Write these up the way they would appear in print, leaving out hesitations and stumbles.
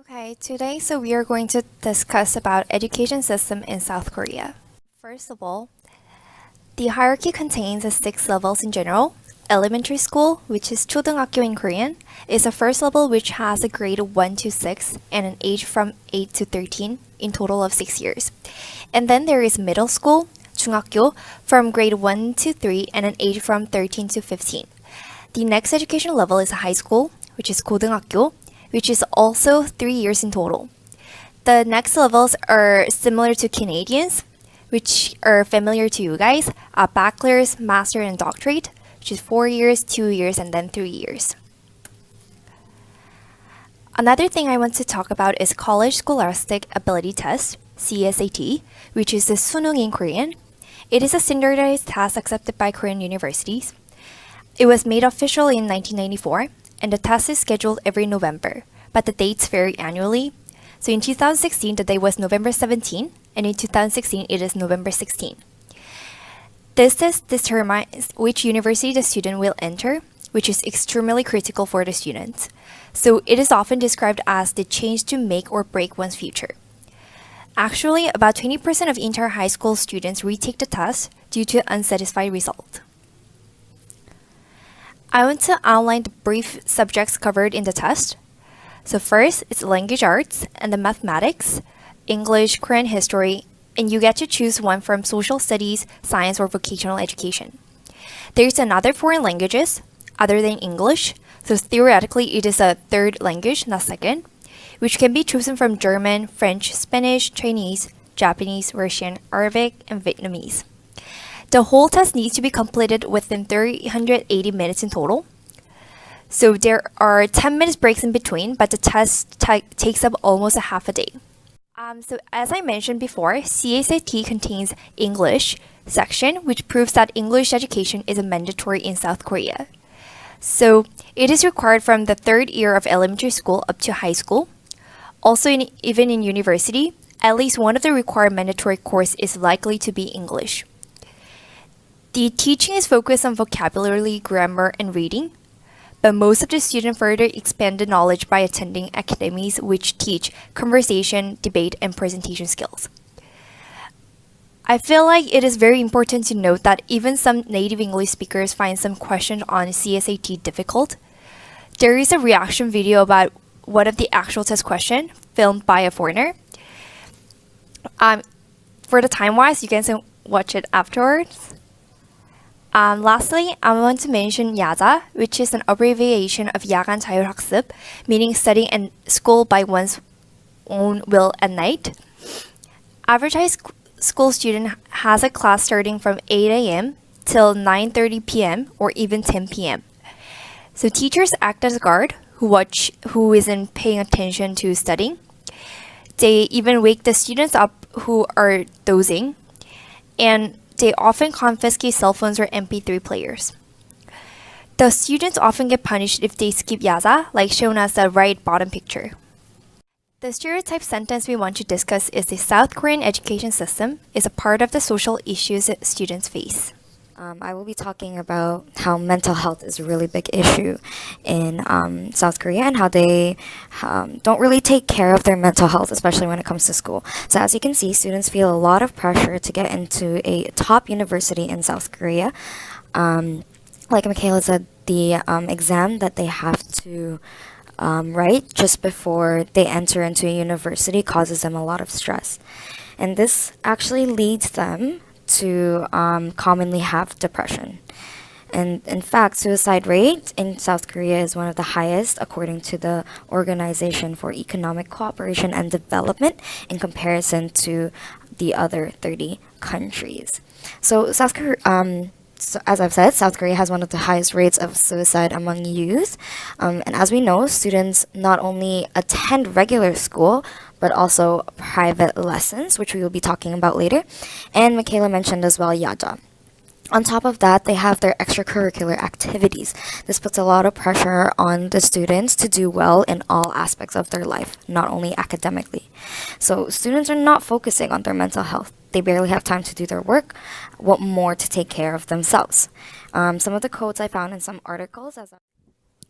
Okay, today we are going to discuss about education system in South Korea. First of all, the hierarchy contains 6 levels in general. Elementary school, which is 초등학교 in Korean, is the first level which has a grade 1 to 6 and an age from 8 to 13 in total of 6 years. And then there is middle school, 중학교, from grade 1 to 3 and an age from 13 to 15. The next education level is high school, which is 고등학교, which is also 3 years in total. The next levels are similar to Canadians, which are familiar to you guys, a bachelor's, master, and doctorate, which is 4 years, 2 years, and then 3 years. Another thing I want to talk about is College Scholastic Ability Test, CSAT, which is the 수능 in Korean. It is a standardized test accepted by Korean universities. It was made official in 1994, and the test is scheduled every November, but the dates vary annually. So in 2016, the date was November 17, and in 2016, it is November 16. This test determines which university the student will enter, which is extremely critical for the students. So it is often described as the change to make or break one's future. Actually, about 20% of entire high school students retake the test due to unsatisfied result. I want to outline the brief subjects covered in the test. So first, it's language arts and the mathematics, English, Korean history, and you get to choose one from social studies, science, or vocational education. There's another foreign languages other than English, so theoretically it is a third language, not second, which can be chosen from German, French, Spanish, Chinese, Japanese, Russian, Arabic, and Vietnamese. The whole test needs to be completed within 380 minutes in total. So there are 10 minutes breaks in between, but the test takes up almost a half a day. So as I mentioned before, CSAT contains English section, which proves that English education is mandatory in South Korea. So it is required from the 3rd year of elementary school up to high school. Also, even in university, at least one of the required mandatory course is likely to be English. The teaching is focused on vocabulary, grammar, and reading, but most of the students further expand the knowledge by attending academies which teach conversation, debate, and presentation skills. I feel like it is very important to note that even some native English speakers find some questions on CSAT difficult. There is a reaction video about one of the actual test question filmed by a foreigner. For the time-wise, you can watch it afterwards. Lastly, I want to mention 야자, which is an abbreviation of 야간 자율학습, meaning studying in school by one's own will at night. Average high school student has a class starting from 8 a.m. till 9:30 p.m. or even 10 p.m. So teachers act as a guard who isn't paying attention to studying. They even wake the students up who are dozing, and they often confiscate cell phones or MP3 players. The students often get punished if they skip yaza, like shown as the right bottom picture. The stereotype sentence we want to discuss is the South Korean education system is a part of the social issues that students face. I will be talking about how mental health is a really big issue in South Korea and how they don't really take care of their mental health, especially when it comes to school. So as you can see, students feel a lot of pressure to get into a top university in South Korea. Like Michaela said, the exam that they have to write just before they enter into a university causes them a lot of stress. And this actually leads them to commonly have depression. And in fact, suicide rate in South Korea is one of the highest according to the Organization for Economic Cooperation and Development in comparison to the other 30 countries. So South Korea, so as I've said, South Korea has one of the highest rates of suicide among youth. And as we know, students not only attend regular school, but also private lessons, which we will be talking about later. And Michaela mentioned as well Yaja. On top of that, they have their extracurricular activities. This puts a lot of pressure on the students to do well in all aspects of their life, not only academically. So students are not focusing on their mental health. They barely have time to do their work, what more to take care of themselves. Some of the quotes I found in some articles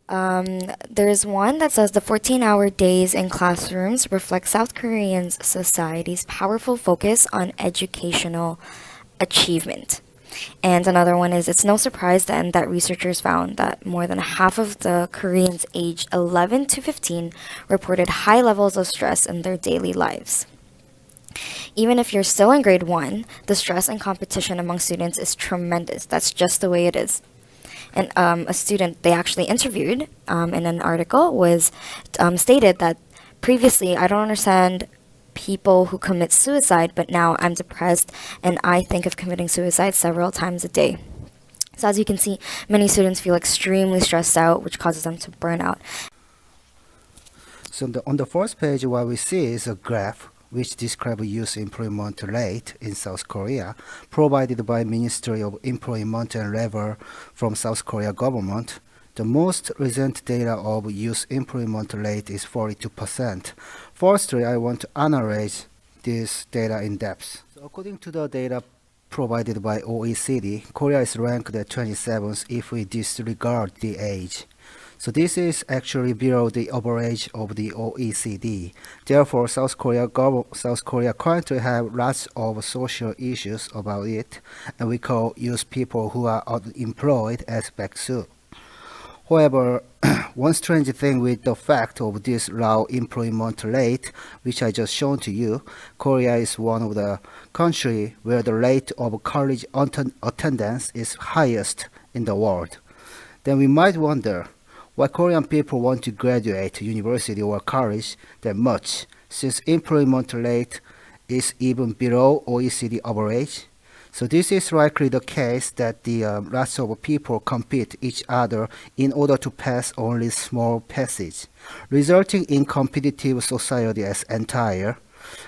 There's one that says the 14-hour days in classrooms reflect South Korean society's powerful focus on educational achievement. And another one is it's no surprise then that researchers found that more than half of the Koreans aged 11 to 15 reported high levels of stress in their daily lives. Even if you're still in grade 1, the stress and competition among students is tremendous. That's just the way it is. And a student they actually interviewed in an article was stated that previously I don't understand people who commit suicide, but now I'm depressed and I think of committing suicide several times a day. So as you can see, many students feel extremely stressed out, which causes them to burn out. So on the first page, what we see is a graph which describes youth employment rate in South Korea, provided by Ministry of Employment and Labor from South Korea government. The most recent data of youth employment rate is 42%. Firstly, I want to analyze this data in depth. So according to the data provided by OECD, Korea is ranked at 27th if we disregard the age. So this is actually below the average of the OECD. Therefore, South Korea currently have lots of social issues about it, and we call youth people who are unemployed as 백수. However, one strange thing with the fact of this low employment rate, which I just shown to you, Korea is one of the countries where the rate of college attendance is highest in the world. Then we might wonder, why Korean people want to graduate university or college that much, since employment rate is even below OECD average. So this is likely the case that the lots of people compete each other in order to pass only small passage, resulting in competitive society as entire.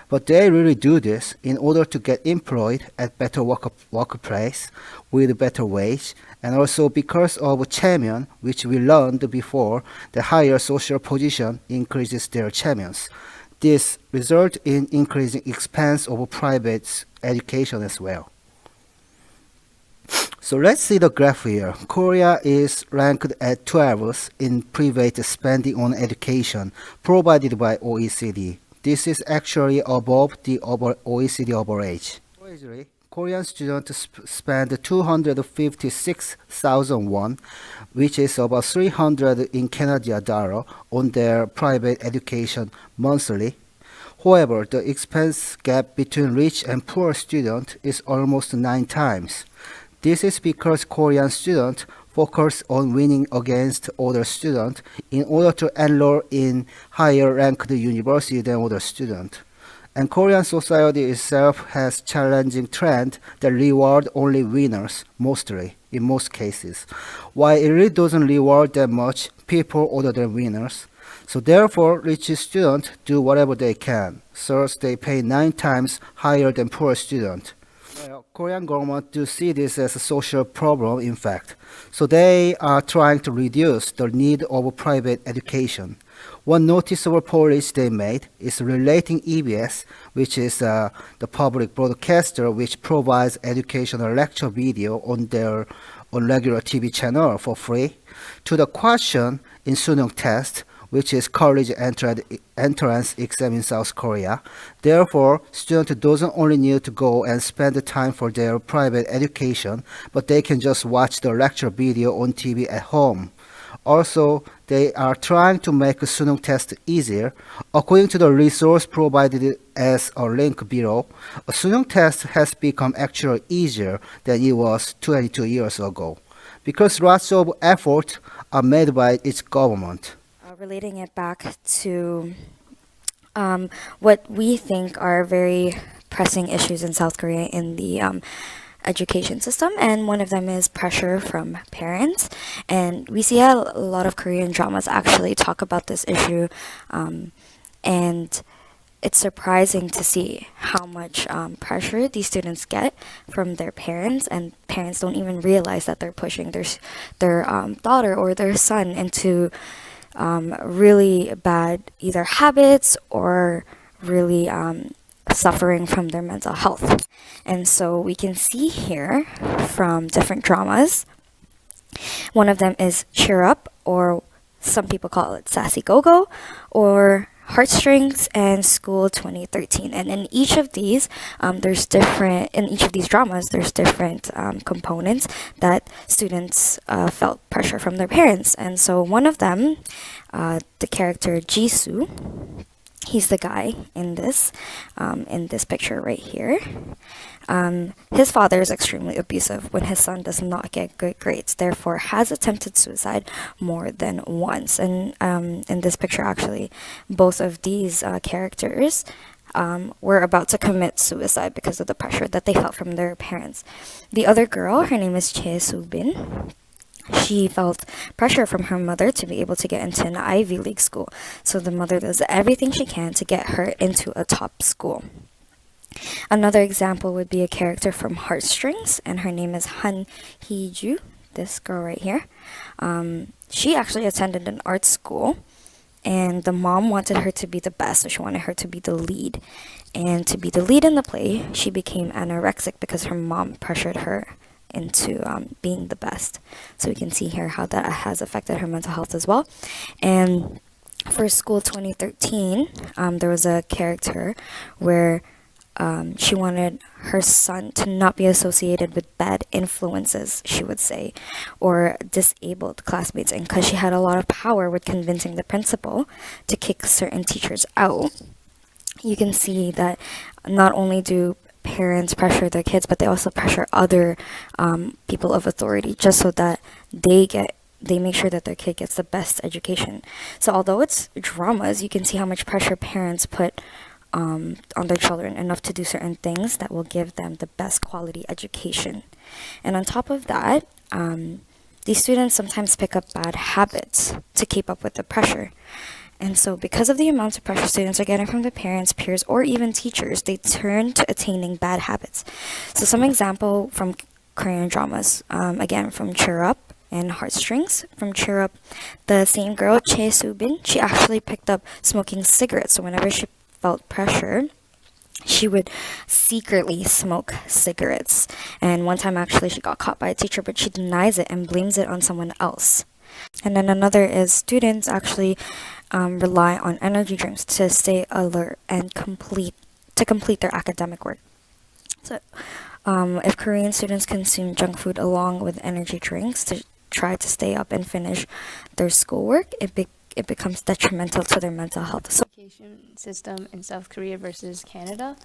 But they really do this in order to get employed at better workplace with better wage, and also because of champion, which we learned before, the higher social position increases their champions. This results in increasing expense of private education as well. So let's see the graph here. Korea is ranked at 12th in private spending on education provided by OECD. This is actually above the OECD average. Currently, Korean students spend 256,000 won, which is about 300 in Canadian dollar, on their private education monthly. However, the expense gap between rich and poor students is almost 9 times. This is because Korean students focus on winning against other students in order to enroll in higher ranked university than other students. And Korean society itself has challenging trend that reward only winners mostly, in most cases, while it really doesn't reward that much people other than winners. So therefore, rich students do whatever they can, so they pay 9 times higher than poor students. Well, Korean government do see this as a social problem, in fact. So they are trying to reduce the need of private education. One noticeable policy they made is relating EBS, which is the public broadcaster which provides educational lecture video on their regular TV channel for free, to the question in Suneung test, which is college entrance exam in South Korea. Therefore, students doesn't only need to go and spend the time for their private education, but they can just watch the lecture video on TV at home. Also, they are trying to make a Suneung test easier. According to the resource provided as a link below, a Suneung test has become actually easier than it was 22 years ago, because lots of efforts are made by its government. Relating it back to what we think are very pressing issues in South Korea in the education system, and one of them is pressure from parents. And we see a lot of Korean dramas actually talk about this issue, and it's surprising to see how much pressure these students get from their parents, and parents don't even realize that they're pushing their daughter or their son into really bad either habits or really suffering from their mental health. And so we can see here from different dramas. One of them is Cheer Up, or some people call it Sassy Go-Go, or Heartstrings, and School 2013. And in each of these, in each of these dramas, there's different components that students felt pressure from their parents. And so one of them, the character Jisoo, he's the guy in this picture right here. His father is extremely abusive when his son does not get good grades, therefore has attempted suicide more than once. And in this picture, actually, both of these characters were about to commit suicide because of the pressure that they felt from their parents. The other girl, her name is Chae Soo-bin. She felt pressure from her mother to be able to get into an Ivy League school. So the mother does everything she can to get her into a top school. Another example would be a character from Heartstrings, and her name is Han Hee-ju, this girl right here. She actually attended an art school, and the mom wanted her to be the best, so she wanted her to be the lead. And to be the lead in the play, she became anorexic because her mom pressured her into being the best. So we can see here how that has affected her mental health as well. And for School 2013, there was a character where she wanted her son to not be associated with bad influences, she would say, or disabled classmates. And because she had a lot of power with convincing the principal to kick certain teachers out, you can see that not only do parents pressure their kids, but they also pressure other people of authority just so that they make sure that their kid gets the best education. So although it's dramas, you can see how much pressure parents put on their children, enough to do certain things that will give them the best quality education. And on top of that, these students sometimes pick up bad habits to keep up with the pressure. And so because of the amount of pressure students are getting from their parents, peers, or even teachers, they turn to attaining bad habits. So some example from Korean dramas, again, from Cheer Up and Heartstrings. From Cheer Up, the same girl, Chae Soo-bin, she actually picked up smoking cigarettes. So whenever she felt pressure, she would secretly smoke cigarettes. And one time, actually, she got caught by a teacher, but she denies it and blames it on someone else. And then another is students actually rely on energy drinks to stay alert and complete their academic work. So if Korean students consume junk food along with energy drinks to try to stay up and finish their schoolwork, it becomes detrimental to their mental health. So education system in South Korea versus Canada.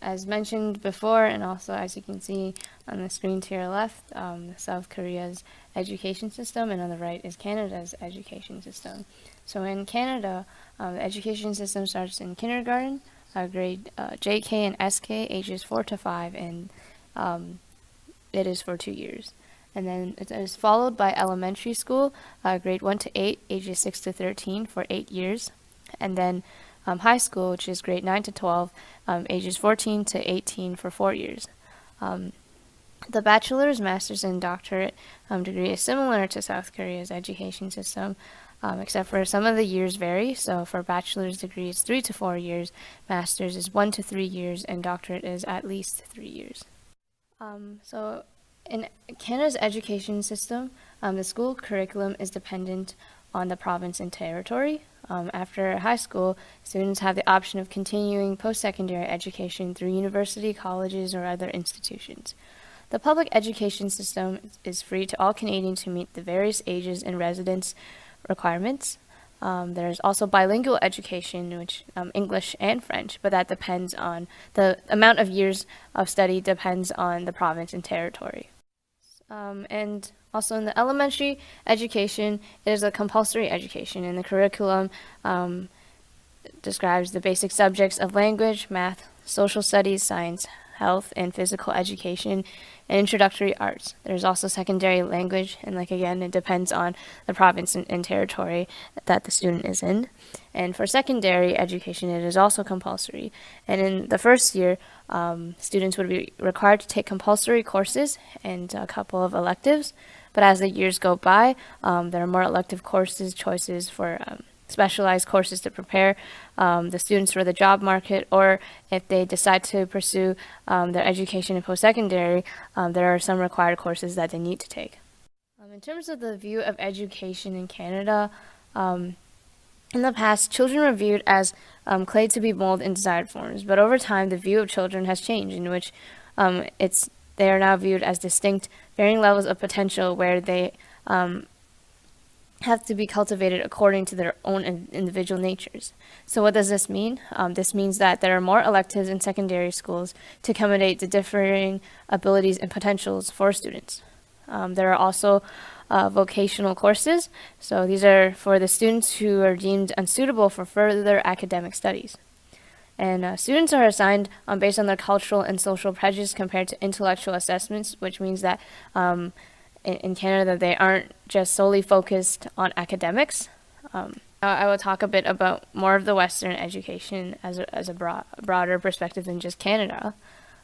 As mentioned before, and also as you can see on the screen to your left, South Korea's education system, and on the right is Canada's education system. So in Canada, the education system starts in kindergarten, grade JK and SK, ages 4 to 5, and it is for 2 years. And then it is followed by elementary school, grade 1 to 8, ages 6 to 13 for 8 years. And then high school, which is grade 9 to 12, ages 14 to 18 for 4 years. The bachelor's, master's, and doctorate degree is similar to South Korea's education system, except for some of the years vary. So for bachelor's degree, it's 3 to 4 years, master's is 1 to 3 years, and doctorate is at least 3 years. So in Canada's education system, the school curriculum is dependent on the province and territory. After high school, students have the option of continuing post-secondary education through university, colleges, or other institutions. The public education system is free to all Canadians who meet the various ages and residence requirements. There's also bilingual education, which English and French, but that depends on the amount of years of study depends on the province and territory. And also in the elementary education, it is a compulsory education, and the curriculum describes the basic subjects of language, math, social studies, science, health, and physical education, and introductory arts. There's also secondary language, and again, it depends on the province and territory that the student is in. And for secondary education, it is also compulsory. And in the first year, students would be required to take compulsory courses and a couple of electives. But as the years go by, there are more elective courses, choices for specialized courses to prepare the students for the job market, or if they decide to pursue their education in post-secondary, there are some required courses that they need to take. In terms of the view of education in Canada, in the past, children were viewed as clay to be molded in desired forms, but over time, the view of children has changed, in which they are now viewed as distinct, varying levels of potential, where they have to be cultivated according to their own individual natures. So what does this mean? This means that there are more electives in secondary schools to accommodate the differing abilities and potentials for students. There are also vocational courses. So these are for the students who are deemed unsuitable for further academic studies. And students are assigned based on their cultural and social prejudice compared to intellectual assessments, which means that in Canada they aren't just solely focused on academics. I will talk a bit about more of the Western education as a broader perspective than just Canada.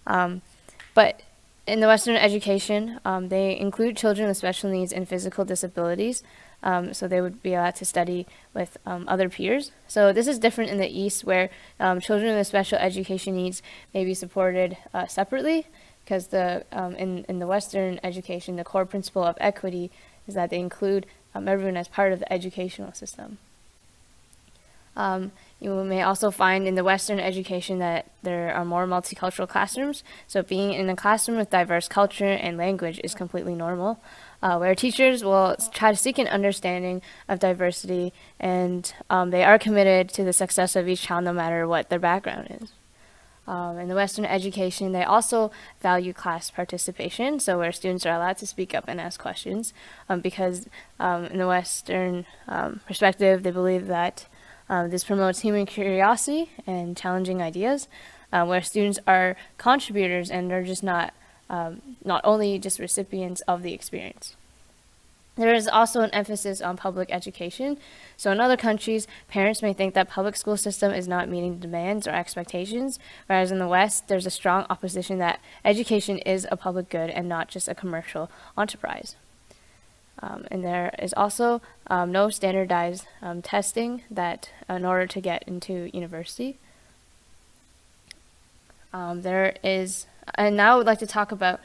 But in the Western education, they include children with special needs and physical disabilities, so they would be allowed to study with other peers. So this is different in the East, where children with special education needs may be supported separately, because in the Western education, the core principle of equity is that they include everyone as part of the educational system. You may also find in the Western education that there are more multicultural classrooms. So being in a classroom with diverse culture and language is completely normal, where teachers will try to seek an understanding of diversity, and they are committed to the success of each child no matter what their background is. In the Western education, they also value class participation, so where students are allowed to speak up and ask questions, because in the Western perspective, they believe that this promotes human curiosity and challenging ideas, where students are contributors and are just not only just recipients of the experience. There is also an emphasis on public education. So in other countries, parents may think that public school system is not meeting demands or expectations, whereas in the West, there's a strong opposition that education is a public good and not just a commercial enterprise. And there is also no standardized testing that in order to get into university. And now I would like to talk about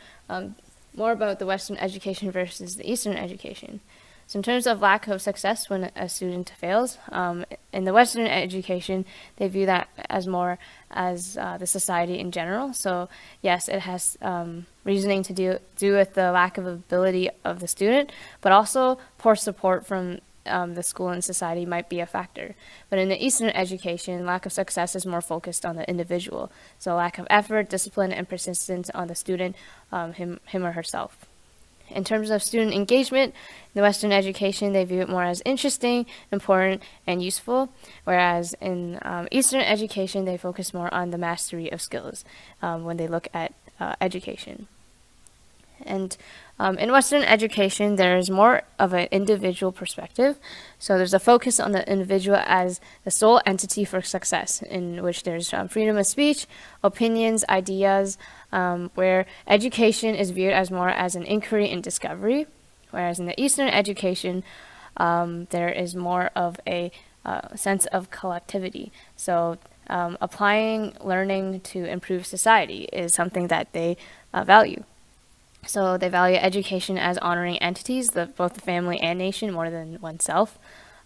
more about the Western education versus the Eastern education. So in terms of lack of success when a student fails, in the Western education, they view that as more as the society in general. So yes, it has reasoning to do with the lack of ability of the student, but also poor support from the school and society might be a factor. But in the Eastern education, lack of success is more focused on the individual. So lack of effort, discipline, and persistence on the student, him or herself. In terms of student engagement, in the Western education, they view it more as interesting, important, and useful, whereas in Eastern education, they focus more on the mastery of skills when they look at education. And in Western education, there's more of an individual perspective. So there's a focus on the individual as the sole entity for success, in which there's freedom of speech, opinions, ideas, where education is viewed as more as an inquiry and discovery, whereas in the Eastern education, there is more of a sense of collectivity. So applying learning to improve society is something that they value. So they value education as honoring entities, both the family and nation, more than oneself.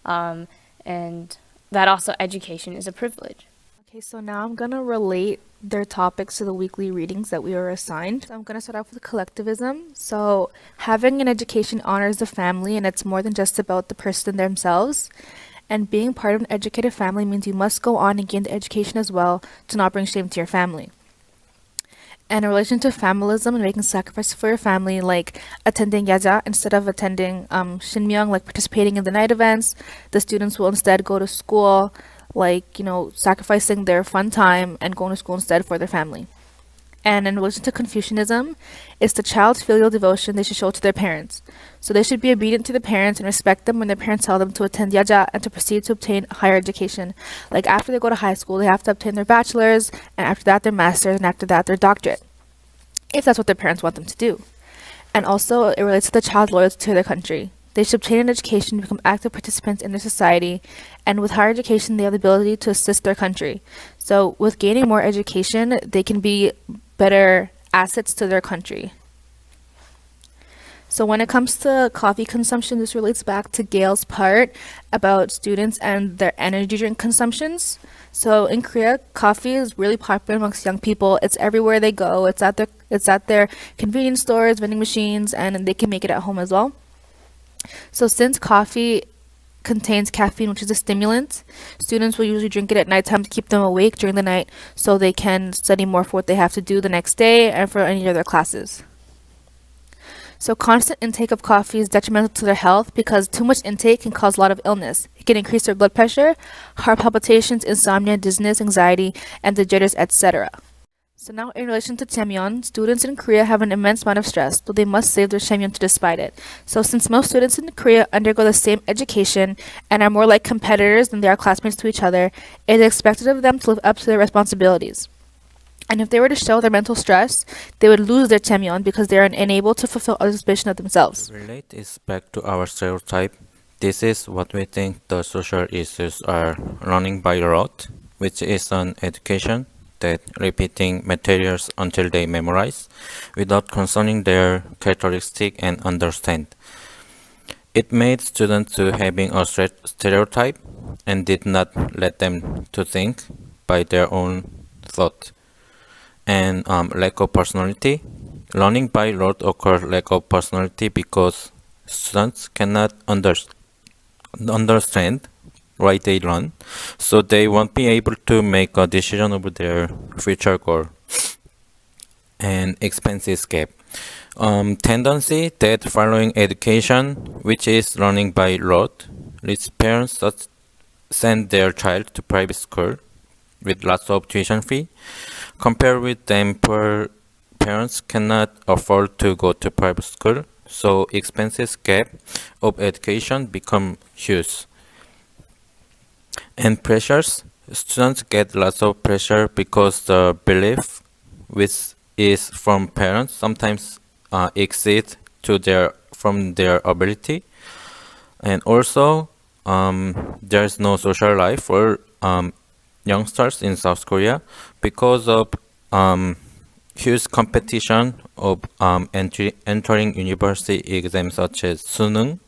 And that also education is a privilege. Okay, so now I'm going to relate their topics to the weekly readings that we were assigned. So I'm going to start off with collectivism. So having an education honors the family, and it's more than just about the person themselves. And being part of an educated family means you must go on and gain the education as well to not bring shame to your family. And in relation to familism and making sacrifices for your family, like attending yaja instead of attending shinmyeong, like participating in the night events, the students will instead go to school, like, sacrificing their fun time and going to school instead for their family. And in relation to Confucianism, it's the child's filial devotion they should show to their parents. So they should be obedient to the parents and respect them when their parents tell them to attend yaja and to proceed to obtain higher education. Like after they go to high school, they have to obtain their bachelor's, and after that their master's, and after that their doctorate, if that's what their parents want them to do. And also, it relates to the child's loyalty to their country. They should obtain an education to become active participants in their society, and with higher education, they have the ability to assist their country. So with gaining more education, they can be better assets to their country. So when it comes to coffee consumption, this relates back to Gail's part about students and their energy drink consumptions. So in Korea, coffee is really popular amongst young people. It's everywhere they go. It's at their convenience stores, vending machines, and they can make it at home as well. So since coffee contains caffeine, which is a stimulant, students will usually drink it at nighttime to keep them awake during the night so they can study more for what they have to do the next day and for any of their classes. So constant intake of coffee is detrimental to their health because too much intake can cause a lot of illness. It can increase their blood pressure, heart palpitations, insomnia, dizziness, anxiety, and the jitters, etc. So now in relation to Chamyeon, students in Korea have an immense amount of stress, though they must save their Chamyeon to despite it. So since most students in Korea undergo the same education and are more like competitors than they are classmates to each other, it is expected of them to live up to their responsibilities. And if they were to show their mental stress, they would lose their Chamyeon because they are unable to fulfill others' vision of themselves. Relate is back to our stereotype. This is what we think the social issues are running by rote, which is an education that repeating materials until they memorize without concerning their characteristic and understand. It made students to having a stereotype and did not let them to think by their own thought. And lack of personality. Learning by rote occurs lack of personality because students cannot understand why they learn, so they won't be able to make a decision over their future goal. And expenses gap. Tendency that following education, which is learning by rote, leads parents to send their child to private school with lots of tuition fee. Compared with them, poor parents cannot afford to go to private school, so expenses gap of education become huge. And pressures, students get lots of pressure because the belief which is from parents sometimes exceed to their ability. And also there's no social life for youngsters in South Korea because of huge competition of entering university exams such as 수능.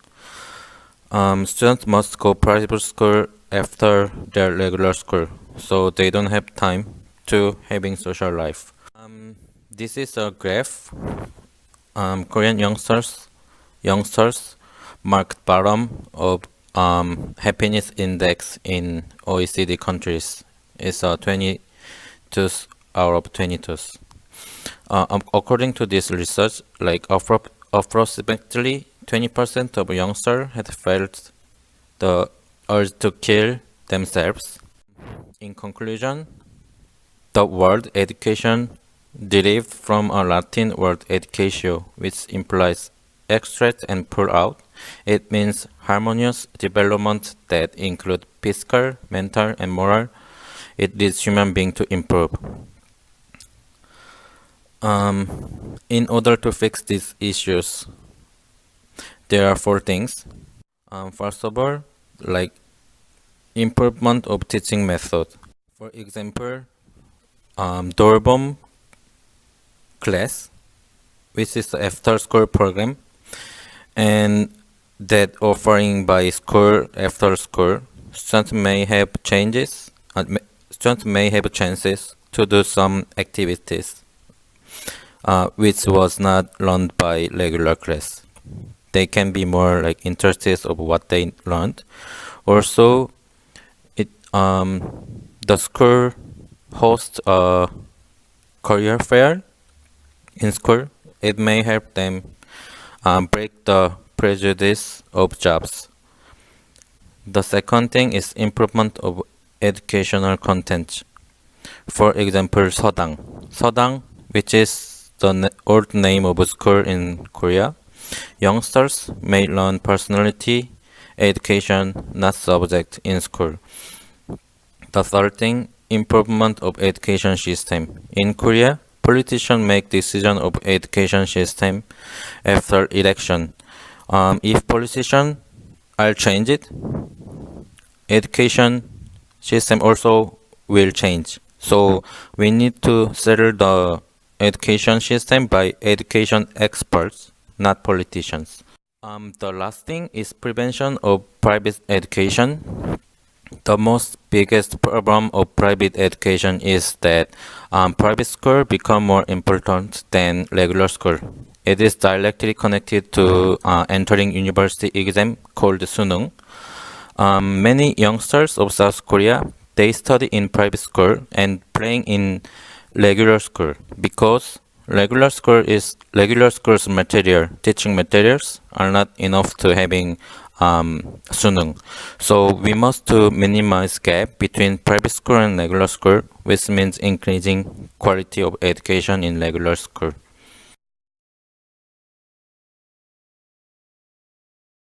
Students must go private school after their regular school, so they don't have time to having social life. This is a graph. Korean youngsters marked bottom of happiness index in OECD countries. It's 22 out of 22. According to this research, like approximately 20% of youngsters had felt the urge to kill themselves. In conclusion, the word education derived from a Latin word educatio, which implies extract and pull out. It means harmonious development that include physical, mental, and moral. It leads human being to improve. In order to fix these issues, there are 4 things. First of all, like improvement of teaching method. For example, Doorbum class, which is the after-school program, and that offering by school after school, students may have chances to do some activities which was not learned by regular class. They can be more like interested of what they learned. Also, the school hosts a career fair in school. It may help them break the prejudice of jobs. The second thing is improvement of educational content. For example, 서당, which is the old name of a school in Korea. Youngsters may learn personality, education, not subject in school. The third thing, improvement of education system. In Korea, politicians make decision of education system after election. If politicians are changed, education system also will change. So we need to settle the education system by education experts not politicians. The last thing is prevention of private education. The most biggest problem of private education is that private school become more important than regular school. It is directly connected to entering university exam called Sunung. Many youngsters of South Korea, they study in private school and playing in regular school because regular school's teaching materials are not enough to having Sunung. So we must to minimize gap between private school and regular school, which means increasing quality of education in regular school.